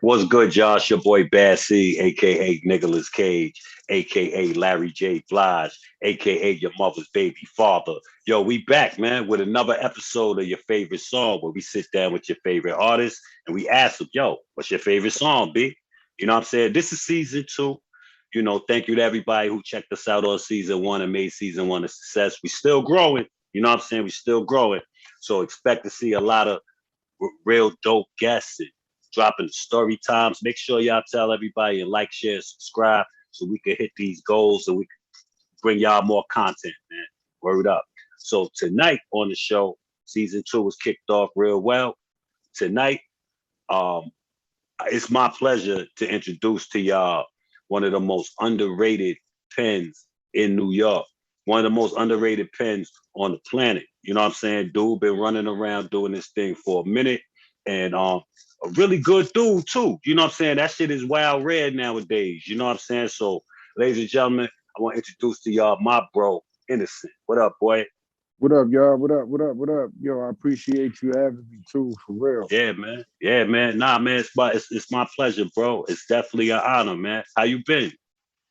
What's good, Josh? Your boy Bad C, aka Nicholas Cage, aka Larry J. Blige, aka your mother's baby father. Yo, we back, man, with another episode of your favorite song where we sit down with your favorite artist and we ask them, yo, what's your favorite song, B? You know what I'm saying? This is season two. Thank you to everybody who checked us out on season one and made season one a success. We still growing. You know what I'm saying? We still growing. So expect to see a lot of real dope guests and dropping the story times. Make sure y'all tell everybody and like, share, subscribe so we can hit these goals and we can bring y'all more content, man. Word up. So tonight on the show, season two was kicked off real well. Tonight, um, it's my pleasure to introduce to y'all one of the most underrated pens in New York. One of the most underrated pens on the planet. You know what I'm saying? Dude been running around doing this thing for a minute. And a really good dude too. You know what I'm saying? That shit is wild red nowadays. You know what I'm saying? So, ladies and gentlemen, I want to introduce to y'all my bro, Innocent. What up, boy? What up, y'all? What up? What up? What up? Yo, I appreciate you having me too, for real. Yeah, man. Yeah, man. Nah, man, it's my pleasure, bro. It's definitely an honor, man. How you been?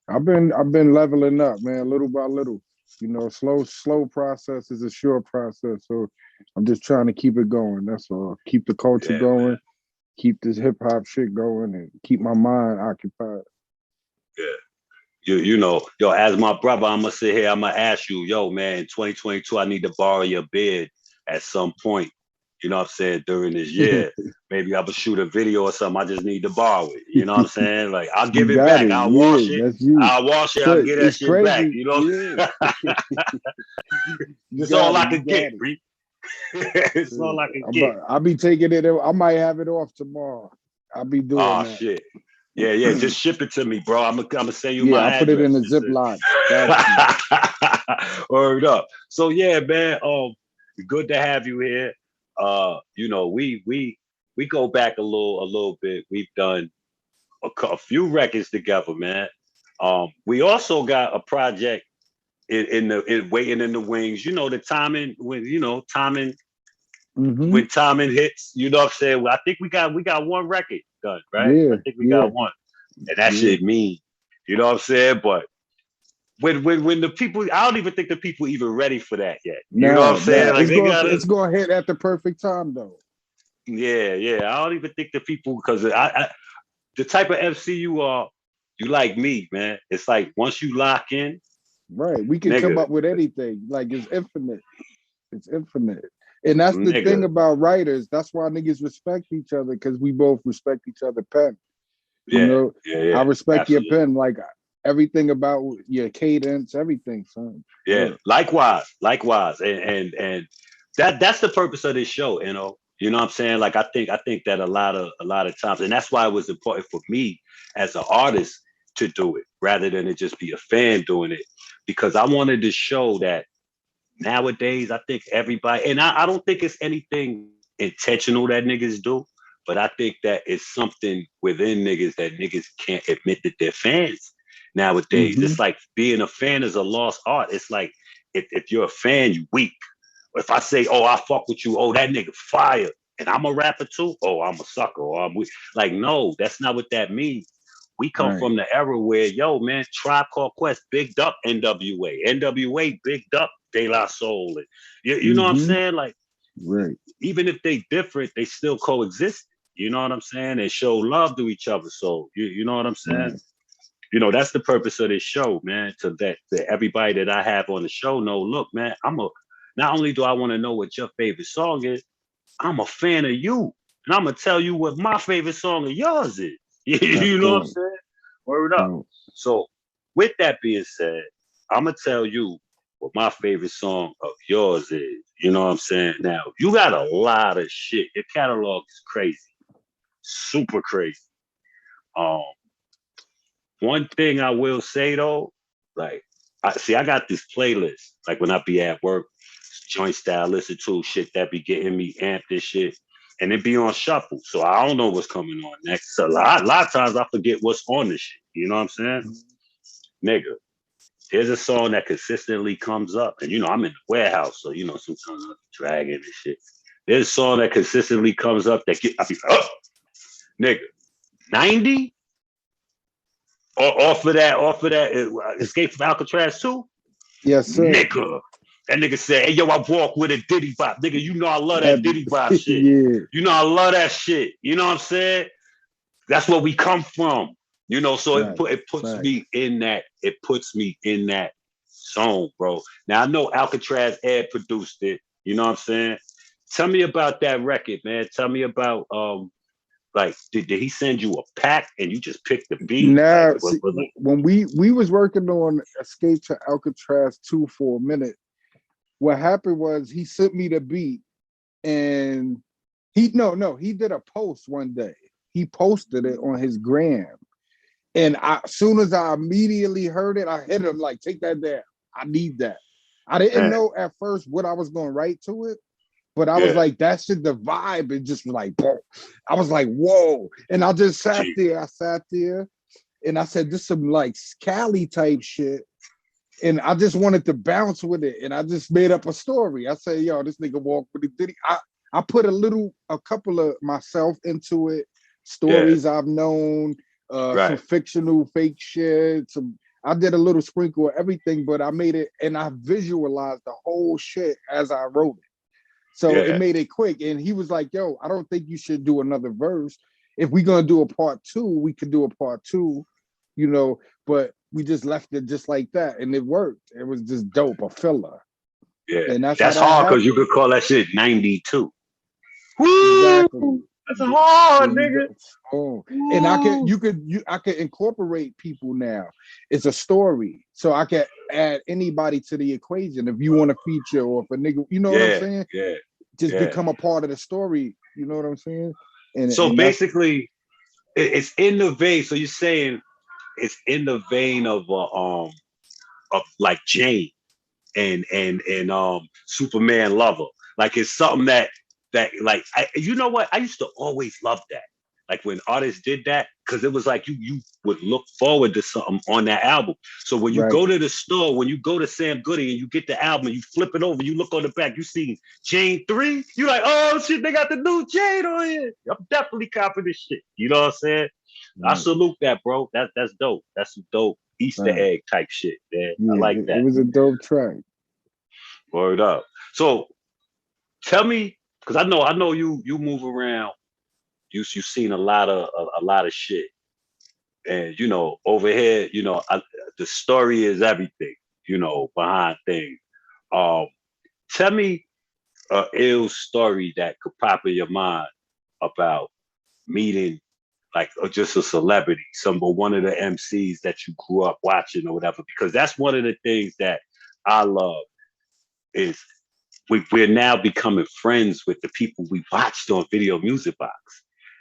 I've been leveling up, man, little by little. Slow process is a sure process. So I'm just trying to keep it going. That's all. Keep the culture Yeah, man. going, keep this hip hop shit going, and keep my mind occupied. Yeah. Yo, as my brother, I'm gonna sit here, I'm gonna ask you, yo, man, in 2022, I need to borrow your beard at some point. You know what I'm saying? During this year. Maybe I will shoot a video or something. I just need to borrow it. You know what I'm saying? Like I'll give You it got back. it. I'll wash Yeah, it. that's you. I'll wash it. So I'll get that it's shit back. crazy. You know? Yeah, you It's all got it. I You could get, got it. Reek. It's all I could get. I'll be taking it. I might have it off tomorrow. I'll be doing Oh that. shit. Yeah, yeah. Just ship it to me, bro. I'm gonna send you Yeah, my I'll put it in address. a Ziploc. Got you. Word up. So yeah, man. Good to have you here. We go back a little bit. We've done a few records together, man. We also got a project in waiting in the wings. You know the timing Hmm. when timing hits. You know what I'm saying? I think we got one record done, right? I Yeah, think we yeah, got one, and that yeah. shit mean. You know what I'm saying? But when the people, I don't even think the people even ready for that yet. You know what I'm Nah, saying? nah. Like they It's gotta, gonna hit at the perfect time though. yeah, yeah. I don't even think the people because the type of MC you are, you like me, man. It's like once you lock in, Right. We can come nigga, up with anything. Like it's infinite. It's infinite. And that's the thing nigga, about writers. That's why niggas respect each other because we both respect each other pen. You yeah, know, yeah, I yeah, respect your absolutely. pen, like everything about your cadence, everything, son. Yeah, Sure. likewise, and that's the purpose of this show. You know what I'm saying? Like I think that a lot of times, and that's why it was important for me as an artist to do it rather than it just be a fan doing it, because I wanted to show that nowadays I think everybody, and I don't think it's anything intentional that niggas do, but I think that it's something within niggas that niggas can't admit that they're fans nowadays. Hmm. It's like being a fan is a lost art. It's like if you're a fan, you weak. If I say, oh, I fuck with you, oh, that nigga fire, and I'm a rapper too, oh, I'm a sucker, or I'm weak. Like, no, that's not what that means. We come Right. from the era where, yo, man, Tribe Called Quest bigged up NWA. NWA bigged up De La Soul. And you know what I'm Hmm. saying? Like, Right. even if they different, they still coexist. You know what I'm saying? They show love to each other. So you know what I'm saying? Right. That's the purpose of this show, man. To everybody that I have on the show know, look, man, not only do I want to know what your favorite song is, I'm a fan of you. And I'm gonna tell you what my favorite song of yours is. That's You know what I'm dope. saying? Word up. Dope. So with that being said, I'm gonna tell you what my favorite song of yours is. You know what I'm saying? Now you got a lot of shit. Your catalog is crazy, super crazy. Um, One thing I will say though, like I got this playlist. Like when I be at work, joint style listen to shit that be getting me amped and shit. And it be on shuffle. So I don't know what's coming on next. So a lot of times I forget what's on this shit. You know what I'm saying? Nigga, there's a song that consistently comes up. And I'm in the warehouse, so sometimes I'm dragging and shit. There's a song that consistently comes up that I be oh, nigga, 90? Or off of that, Escape from Alcatraz too? Yes, sir. Nigga. That nigga said, hey, yo, I walk with a Diddy Bop. Nigga, you know I love that Diddy Bop shit. Yeah. You know I love that shit. You know what I'm saying? That's where we come from. You know, so it puts me in that, zone, bro. Now I know Alcatraz Ed produced it. You know what I'm saying? Tell me about that record, man. Tell me about like did he send you a pack and you just picked the beat? Now, Like see, when we was working on Escape to Alcatraz 2 for a minute, what happened was he sent me the beat, and he did a post one day. He posted it on his gram, and as soon as I immediately heard it, I hit him like, "Take that down. I need that." I didn't know at first what I was going to write to it, but I was like, "That shit, the vibe." It just was like, boom. I was like, "Whoa!" And I just sat there. I sat there, and I said, "This some like Cali type shit." And I just wanted to bounce with it, and I just made up a story. I said, "Yo, this nigga walk with it." Did he? I put a couple of myself into it, stories I've known, some fictional fake shit. I did a little sprinkle of everything, but I made it, and I visualized the whole shit as I wrote it. So it made it quick. And he was like, "Yo, I don't think you should do another verse. If we're gonna do a part 2, we could do a part 2, you know." But we just left it just like that, and it worked. It was just dope, a filler. Yeah, and that's that's how that hard because you happened. could call that shit 92. Woo! Exactly. That's hard, There you nigga. go. Oh, and Woo! I could incorporate people now. It's a story, so I can add anybody to the equation if you want to feature, or if a nigga, you know what I'm saying? Just become a part of the story. You know what I'm saying? So And that's basically, it's in the vein. So you're saying it's in the vein of like Jane and Superman Lover. Like it's something that like you know what? I used to always love that. Like when artists did that, because it was like you would look forward to something on that album. So when you right. go to the store, when you go to Sam Goody and you get the album, and you flip it over, you look on the back, you see Jane 3, you like, oh shit, they got the new Jane on here. I'm definitely copying this shit. You know what I'm saying? I Right. salute that, bro. That's dope. That's some dope Easter Right. egg type shit, man. I Yeah, like it that. was a dope track. Word up. So tell me, because I know you move around. You've seen a lot of shit, and you know over here, the story is everything. Behind things. Um, Tell me a ill story that could pop in your mind about meeting like just a celebrity, one of the MCs that you grew up watching or whatever. Because that's one of the things that I love is we're now becoming friends with the people we watched on Video Music Box.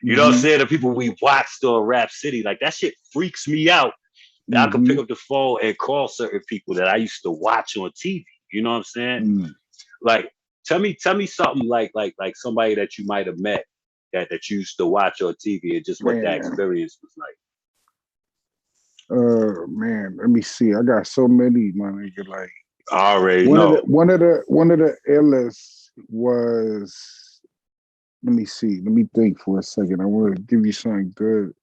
You know what I'm Mm-hmm. saying? The people we watched on Rap City. Like that shit freaks me out. That I could Mm-hmm. pick up the phone and call certain people that I used to watch on TV. You know what I'm saying? Mm. Like, tell me something like somebody that you might have met that you used to watch on TV and just what that Man. experience was like. Man, let me see. I got so many, my nigga. Like I already one of the know. illest was, let me see. Let me think for a second. I want to give you something good.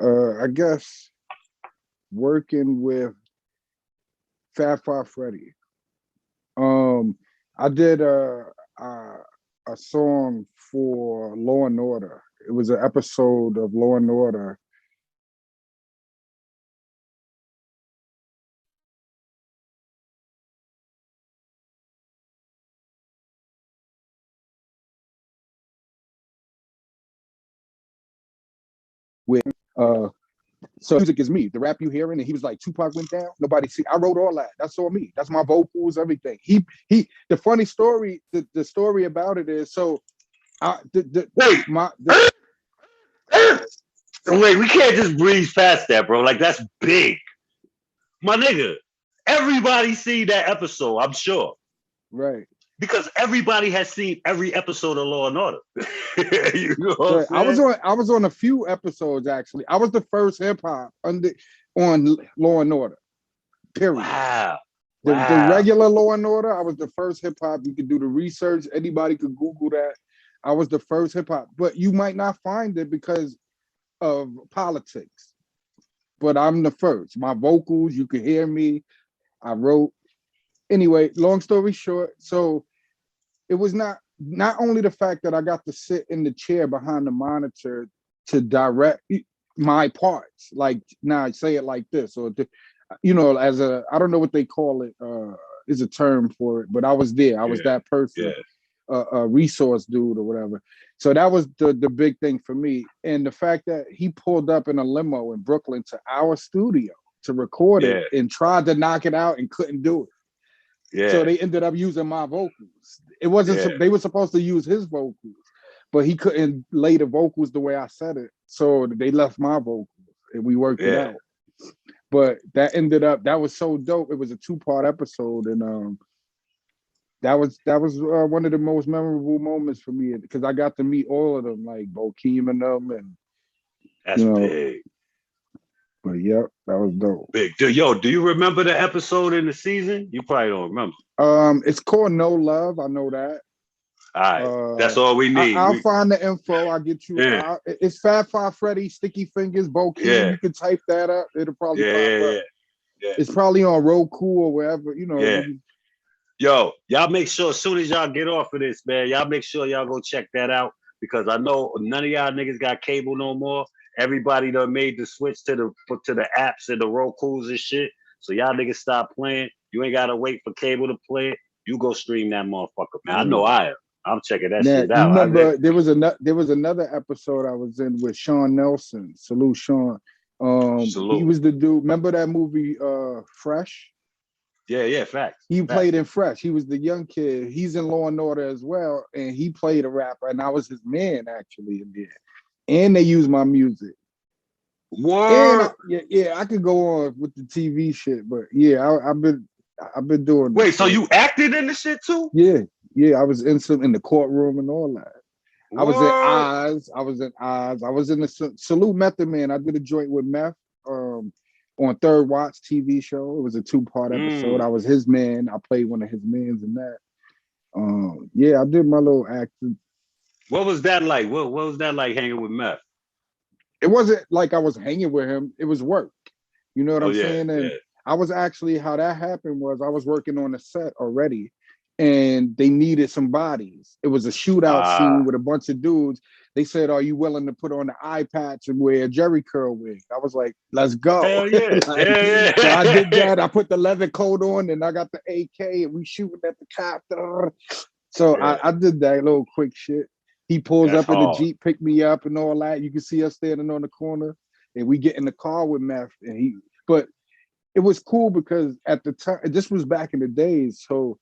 I guess working with Fat Five Freddy. I did a song for Law and Order. It was an episode of Law and Order. With so music is me. The rap you hearing, and he was like, Tupac went down. Nobody see. I wrote all that. That's all me. That's my vocals, everything. He. The funny story, the story about it is so. I the Wait, my the, wait, we can't just breeze past that, bro. Like that's big, my nigga. Everybody see that episode, I'm sure, right. because everybody has seen every episode of Law and Order. You know what I'm Right. saying? I was on a few episodes actually. I was the first hip hop on Law and Order. Period. Wow, The wow. regular Law and Order, I was the first hip hop. You could do the research. Anybody could Google that. I was the first hip hop, but you might not find it because of politics, but I'm the first. My vocals, you could hear me. I wrote. Anyway, long story short, so it was not only the fact that I got to sit in the chair behind the monitor to direct my parts, like now I say it like this, or as I don't know what they call it, is a term for it, but I was there. I was that person, a resource dude or whatever. So that was the big thing for me. And the fact that he pulled up in a limo in Brooklyn to our studio to record it and tried to knock it out and couldn't do it. Yeah. So they ended up using my vocals. It wasn't they were supposed to use his vocals, but he couldn't lay the vocals the way I said it. So they left my vocals and we worked it out. But that was so dope. It was a 2-part episode, and that was one of the most memorable moments for me because I got to meet all of them, like Bokeem and them, and that's big. But yep, that was dope. Big. Yo, do you remember the episode in the season? You probably don't remember. It's called No Love. I know that. All right, that's all we need. I'll find the info. I'll get you. Yeah. It's Fat Five Freddy, Sticky Fingers, Bokeem. Yeah. You can type that up. It'll probably pop up. Yeah. It's probably on Roku or wherever, Yeah. Yo, y'all make sure as soon as y'all get off of this, man, y'all make sure y'all go check that out because I know none of y'all niggas got cable no more. Everybody done made the switch to the apps and the Rokus and shit. So y'all niggas stop playing. You ain't gotta wait for cable to play it. You go stream that motherfucker, man. I know I am. I'm checking that shit out. You remember there was another episode I was in with Sean Nelson. Salute Sean. Salute. He was the dude. Remember that movie Fresh? Yeah, facts. He played in Fresh. He was the young kid. He's in Law and Order as well, and he played a rapper, and I was his man actually in there. And they used my music. Word. And I could go on with the TV shit, but yeah, I've been doing. Wait, so you acted in the shit too? Yeah, I was in the courtroom and all that. Word. I was in Oz. I was in the Salute Method Man. I did a joint with Meth on Third Watch TV show. It was a 2-part episode. I was his man. I played one of his mans in that. I did my little acting. What was that like? What was that like hanging with Meth? It wasn't like I was hanging with him. It was work. You know what I'm saying? And I was actually, how that happened was I was working on a set already and they needed some bodies. It was a shootout scene with a bunch of dudes. They said, are you willing to put on the eye patch and wear a Jerry curl wig? I was like, let's go. Hell yeah. So I did that. I put the leather coat on and I got the AK and we shooting at the copter. So I did that little quick shit. He pulls up in the Jeep, picked me up and all that. You can see us standing on the corner and we get in the car with Meth. But it was cool because at the time, this was back in the days. So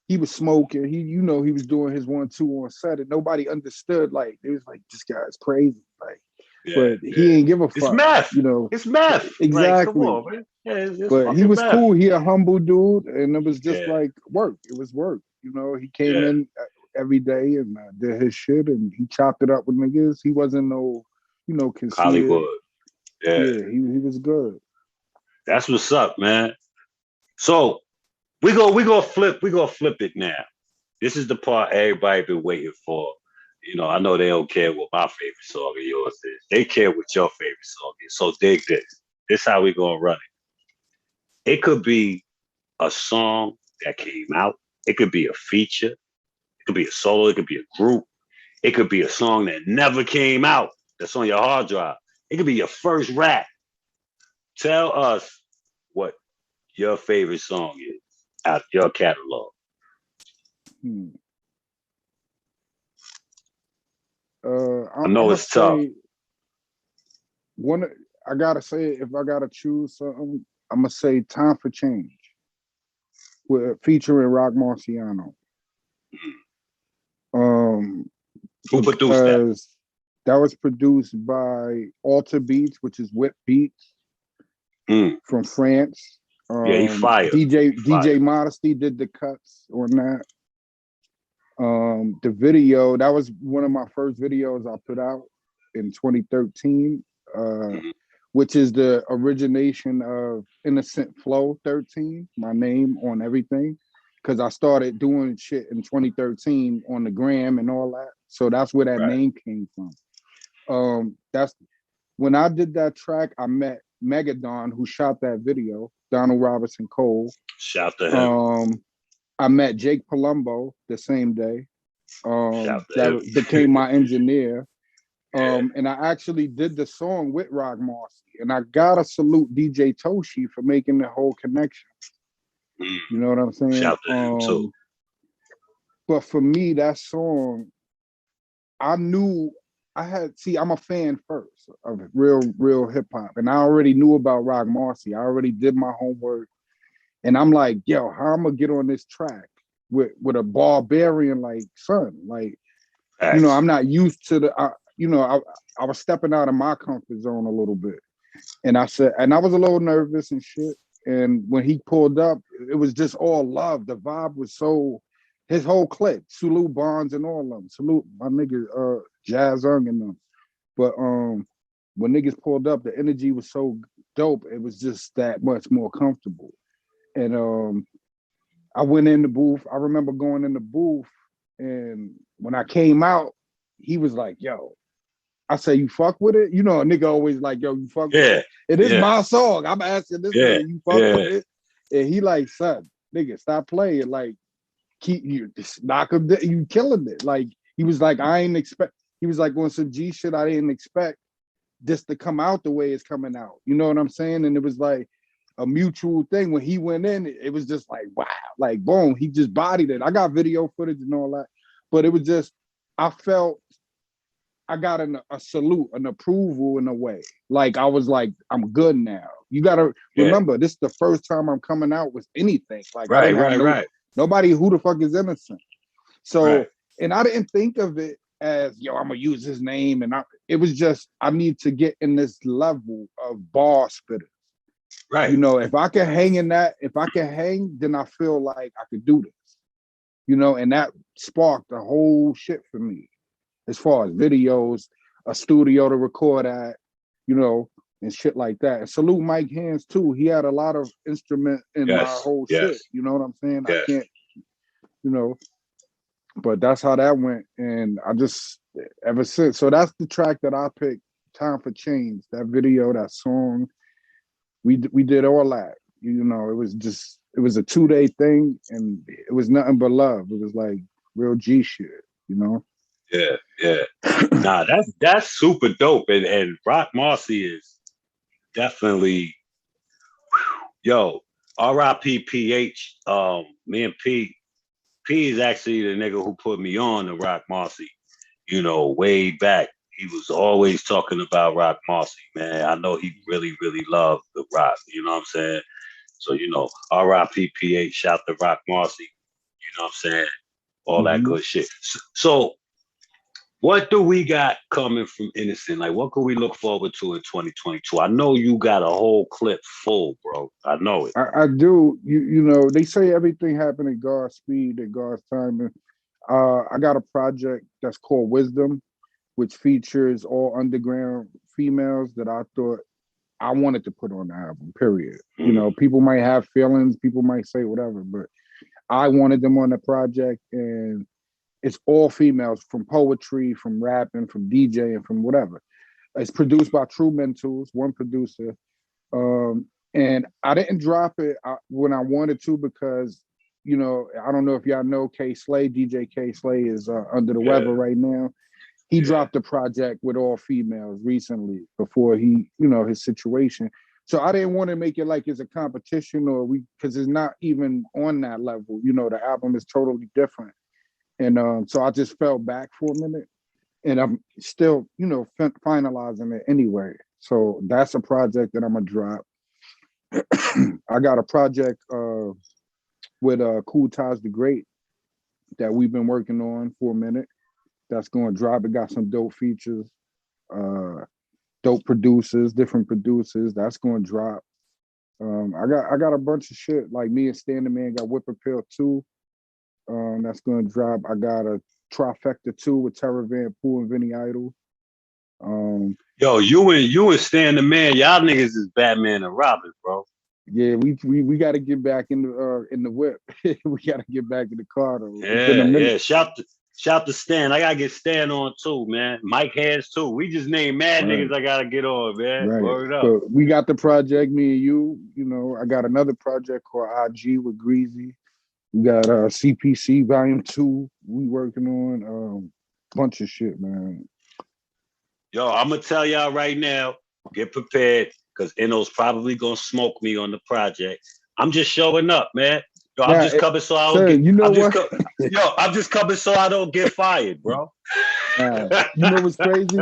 he was smoking. He was doing his 1-2 on set and nobody understood. Like, it was like, this guy's crazy. Like, but he ain't give a fuck. It's Meth. It's Meth. Exactly. Like, come on, man. It's but he was Meth. cool. He a humble dude. And it was just like work. It was work. He came in every day and did his shit and he chopped it up with niggas. He wasn't no, conceited. Hollywood. Yeah, he was good. That's what's up, man. So we gonna flip it now. This is the part everybody been waiting for. I know they don't care what my favorite song of yours is. They care what your favorite song is. So dig this. This how we gonna run it. It could be a song that came out. It could be a feature. It could be a solo. It could be a group. It could be a song that never came out that's on your hard drive. It could be your first rap. Tell us what your favorite song is out of your catalog. I know it's tough. I gotta say, if I gotta choose something, I'm gonna say "Time for Change" with featuring Rock Marciano. Who produced that? That was produced by Alter Beats, which is Whip Beats from France. He fired. DJ Modesty did the cuts on that. The video, that was one of my first videos I put out in 2013, which is the origination of Innocent Flow 13, my name on everything. Because I started doing shit in 2013 on the gram and all that. So that's where that name came from. when I did that track, I met Megadon, who shot that video, Donald Robinson Cole. Shout to him. I met Jake Palumbo the same day. Shout to him. That became my engineer. Yeah. And I actually did the song with Rock Marcy. And I gotta salute DJ Toshi for making the whole connection. Mm. You know what I'm saying? Shout to him too. But for me, that song, I knew I'm a fan first of real hip hop. And I already knew about Rock Marcy. I already did my homework. And I'm like, yo, how I'm gonna get on this track with a barbarian like son? Like, you know, I'm not used to I was stepping out of my comfort zone a little bit. And I said, and I was a little nervous and shit. And when he pulled up, it was just all love. The vibe was so, his whole clique, Sulu Bonds and all of them. Salute my nigga Jazz Ung and them. But when niggas pulled up, the energy was so dope. It was just that much more comfortable. And I went in the booth. I remember going in the booth, and when I came out, he was like, yo, I say, you fuck with it? You know, a nigga always like, yo, you fuck with it? It is my song. I'm asking this nigga, you fuck with it? And he like, son, nigga, stop playing. Like, keep you just knock him down. You killing it. Like, he was like, he was like on some G shit. I didn't expect this to come out the way it's coming out. You know what I'm saying? And it was like a mutual thing. When he went in, it was just like, wow, like boom, he just bodied it. I got video footage and all that, but it was just, I felt I got a salute, an approval in a way. Like I was like, I'm good now. You gotta remember, this is the first time I'm coming out with anything. Like I didn't have nobody who the fuck is innocent. So, and I didn't think of it as, yo, I'm gonna use his name. And it was just, I need to get in this level of bar spitters. Right. You know, if I can hang in that, then I feel like I could do this. You know, and that sparked the whole shit for me. As far as videos, a studio to record at, you know, and shit like that. And salute Mike Hands too. He had a lot of instrument in my whole shit. You know what I'm saying? I can't, you know, but that's how that went. And I just, ever since, so that's the track that I picked, Time for Change. That video, that song, we did all that. You know, it was a 2-day thing, and it was nothing but love. It was like real G shit, you know? Yeah. Nah, that's super dope. And Rock Marcy is definitely, yo, R.I.P. PH. Me and P is actually the nigga who put me on to Rock Marcy, you know, way back. He was always talking about Rock Marcy, man. I know he really, really loved the rock, you know what I'm saying? So, you know, R.I.P. PH, shout to Rock Marcy, you know what I'm saying? All that good shit. So what do we got coming from Innocent? Like, what can we look forward to in 2022? I know you got a whole clip full, bro. I know it. I do. You know, they say everything happened in God's speed, at God's timing. I got a project that's called Wisdom, which features all underground females that I thought I wanted to put on the album, period. You know, people might have feelings, people might say whatever, but I wanted them on the project, and it's all females, from poetry, from rapping, from DJing, from whatever. It's produced by True Mentals, one producer. And I didn't drop it when I wanted to because, you know, I don't know if y'all know K Slay. DJ K Slay is under the weather right now. He dropped a project with all females recently before he, you know, his situation. So I didn't want to make it like it's a competition because it's not even on that level. You know, the album is totally different. And so I just fell back for a minute, and I'm still, you know, finalizing it anyway. So that's a project that I'm gonna drop. I got a project with Cool Ties the Great that we've been working on for a minute. That's going to drop. It got some dope features, dope producers, different producers. That's going to drop. I got a bunch of shit. Like me and Stan the Man got Whip Appeal 2. That's going to drop. I got a Trifecta 2 with Terror Van Poole and Vinny Idol. Yo, you and Stan the Man, y'all niggas is Batman and Robin, bro. Yeah, we got to get back in the whip. We got to get back in the car though. Yeah. Shout to Stan. I gotta get Stan on too, man. Mike has too. We just named mad Right, niggas I gotta get on, man. right. Word up. But we got the project, me and you. You know, I got another project called IG with Greasy. We got CPC Volume 2. We working on bunch of shit, man. Yo, I'm gonna tell y'all right now, get prepared, because Inno's probably gonna smoke me on the project. I'm just showing up, man. Yo, I'm Now, just coming so I don't sir, get. you know I'm just what? co- Yo, I'm just coming so I don't get fired, bro. You know what's crazy?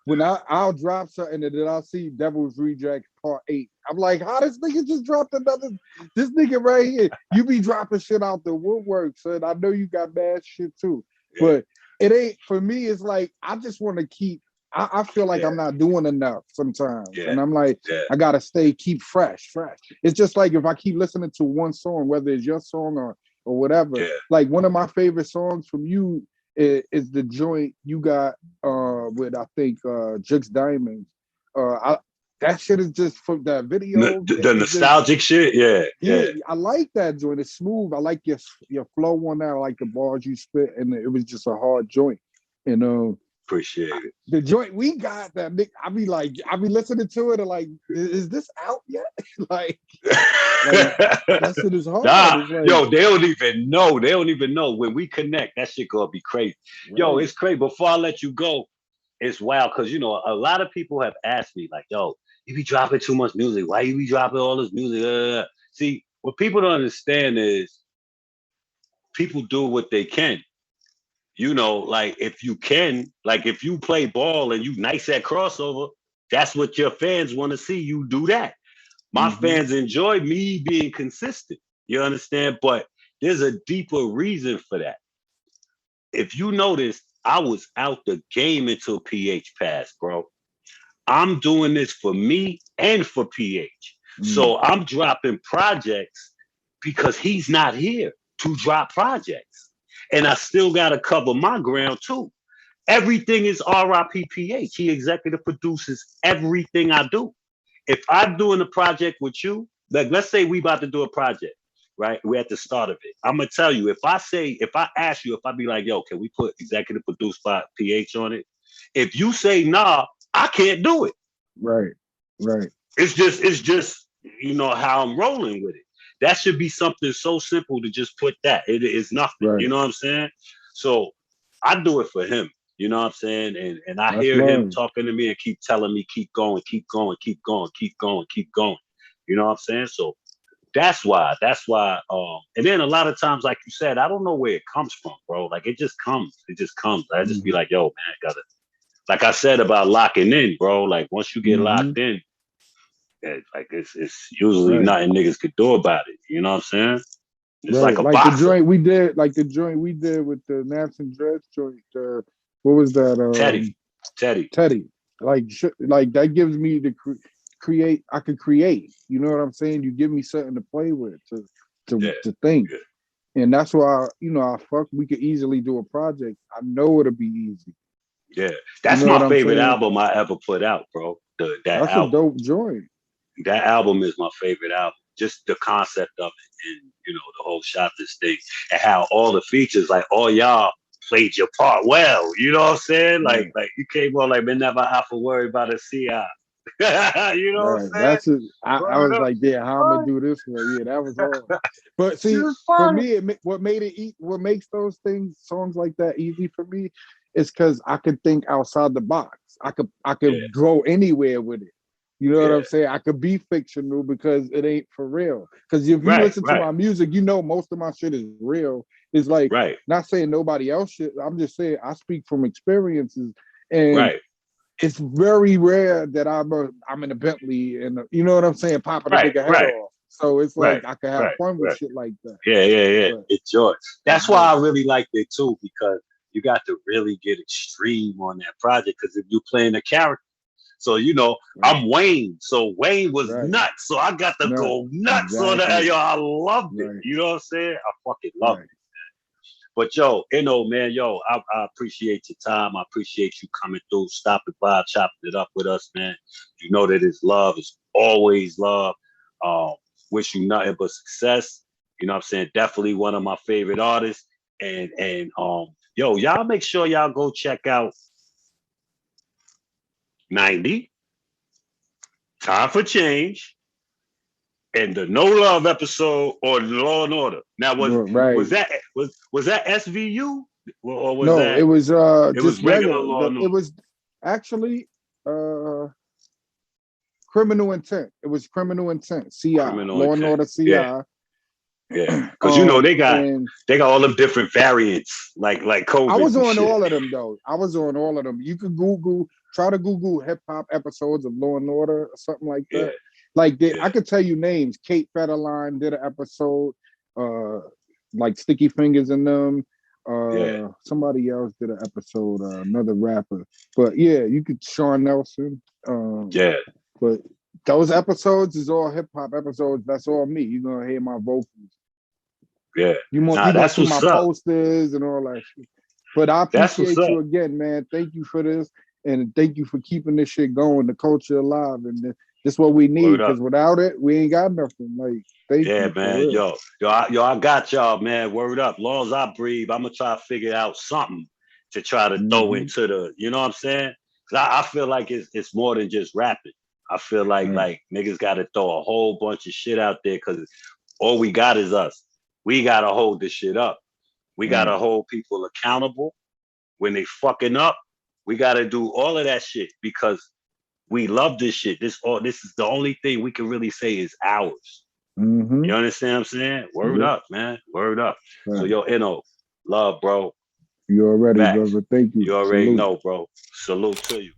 When I'll drop something and then I'll see Devil's Reject Part 8. I'm like, how this nigga just dropped another this nigga right here. You be dropping shit out the woodwork, son. I know you got bad shit too. Yeah, But it ain't for me, it's like I just want to keep I feel like yeah, I'm not doing enough sometimes. yeah, And I'm like, yeah. I gotta keep fresh. It's just like if I keep listening to one song, whether it's your song or whatever, Yeah. like one of my favorite songs from you is the joint you got with I think Jux Diamonds. I that shit is just from that video. The It's just nostalgic shit, yeah, yeah, yeah. I like that joint. It's smooth. I like your flow on that. I like the bars you spit, and it was just a hard joint. You know, Appreciate it. the joint we got that I be listening to it and like, is this out yet? like that shit is hard. Nah, It's like yo, they don't even know. They don't even know. When we connect, that shit gonna be crazy. Yo, right. it's crazy. Before I let you go, it's wild because a lot of people have asked me, like, yo, you be dropping too much music. Why you be dropping all this music? See, what people don't understand is people do what they can. Like if you can, like if you play ball and you nice at crossover, that's what your fans want to see you do that. My Mm-hmm. fans enjoy me being consistent. You understand? But there's a deeper reason for that. If you notice, I was out the game until PH passed, bro. I'm doing this for me and for PH. Mm. So I'm dropping projects because he's not here to drop projects. And I still got to cover my ground too. Everything is RIPPH. He executive produces everything I do. If I'm doing a project with you, like let's say we about to do a project, right? We're at the start of it. I'm gonna tell you, if I ask you, if I be like, yo, can we put executive produced by PH on it? If you say nah, I can't do it. Right. Right. It's just how I'm rolling with it. That should be something so simple to just put that. It is nothing. You Right. know what I'm saying? So I do it for him. You know what I'm saying? And I That's hear him love. talking to me and keep telling me, keep going, keep going, keep going, keep going, keep going. You know what I'm saying? So that's why. That's why. And then a lot of times, like you said, I don't know where it comes from, bro. Like it just comes. It just comes. I just be Mm-hmm. like, yo, man, gotta. Like I said about locking in, bro. Like once you get Mm-hmm. locked in, it's usually Right. nothing niggas could do about it. You know what I'm saying? It's like Right. a Like boxer. the joint we did with the Naps and Dreads joint. What was that? Teddy. Teddy. Teddy. Like that gives me the create. I could create. You know what I'm saying? You give me something to play with Yeah. to think, Yeah. and that's why I fuck. We could easily do a project. I know it'll be easy. Yeah. You That's know my what I'm favorite saying? album I ever put out, bro. That That's a album. dope joint. That album is my favorite album. Just the concept of it and the whole shot this thing and how all the features, like all y'all played your part well. You know what I'm saying? Like Right. like you came on like, man, never have to worry about a CI. You know what I'm Right. saying? That's it. I Word was up. like, yeah, how I'm gonna do this one? Yeah, that was hard. But She see, was for fire. me, what made it what makes those songs like that easy for me, is because I could think outside the box. I Yeah, could go anywhere with it. You know what yeah. I'm saying? I could be fictional because it ain't for real. Because if you Right, listen to right, my music, most of my shit is real. It's like right, not saying nobody else should. I'm just saying I speak from experiences, and right, it's very rare that I'm in a Bentley and you know what I'm saying, popping a right, nigga head right, off. So it's right, like I can have right, fun with right. shit like that. Yeah, yeah, yeah. But It's yours. it's That's why dope. I really liked it too, because you got to really get extreme on that project. Because if you're playing a character, so Right, I'm Wayne, so Wayne was right. nuts, so I got to Nuts. go nuts on the. Exactly. Yo, I loved it. Right, You know what I'm saying? I fucking loved right. it. But man, I appreciate your time. I appreciate you coming through, stopping by, chopping it up with us, man. You know that it's love. It's always love. Um, Wish you nothing but success. You know what I'm saying? Definitely one of my favorite artists. And Yo, y'all make sure y'all go check out 90, Time for Change, and the No Love episode or Law and Order. Now Right. was that SVU or was No, it that was it just was regular regular. Law and It Order? was actually uh criminal intent. It was criminal intent. CI. Criminal Law and intent. Order Yeah, CI. yeah. Because you know And they got all them different variants like I COVID was and on shit. all of them though. I was on all of them. You could try to Google hip hop episodes of Law and Order or something like Yeah, that. Like yeah, I could tell you names. Kate Federline did an episode, uh, like Sticky Fingers in them. yeah, Somebody else did an episode, another rapper. But yeah, you could Sean Nelson. yeah, But those episodes is all hip hop episodes. That's all me. You're gonna hear my vocals. yeah. Nah, You gonna that's see my what's up. posters and all that shit. But I That's what's appreciate up. you again, man. Thank you for this, and thank you for keeping this shit going, the culture alive, and this what we Word need. up. Because without it, we ain't got nothing. Like, thank Yeah, you for man. real. I got y'all, man. Word up. Long as I breathe, I'm gonna try to figure out something to try to throw Mm-hmm. into the, you know what I'm saying? 'Cause I feel like it's more than just rapping. I feel Right. like niggas got to throw a whole bunch of shit out there because all we got is us. We gotta hold this shit up. We Right. gotta hold people accountable when they fucking up. We gotta do all of that shit because we love this shit. This is the only thing we can really say is ours. Mm-hmm. You understand what I'm saying? Word Yep. up, man. Word up. So Right. yo, love, bro. You already, Facts. brother. Thank you. You already Salute. know, bro. Salute to you.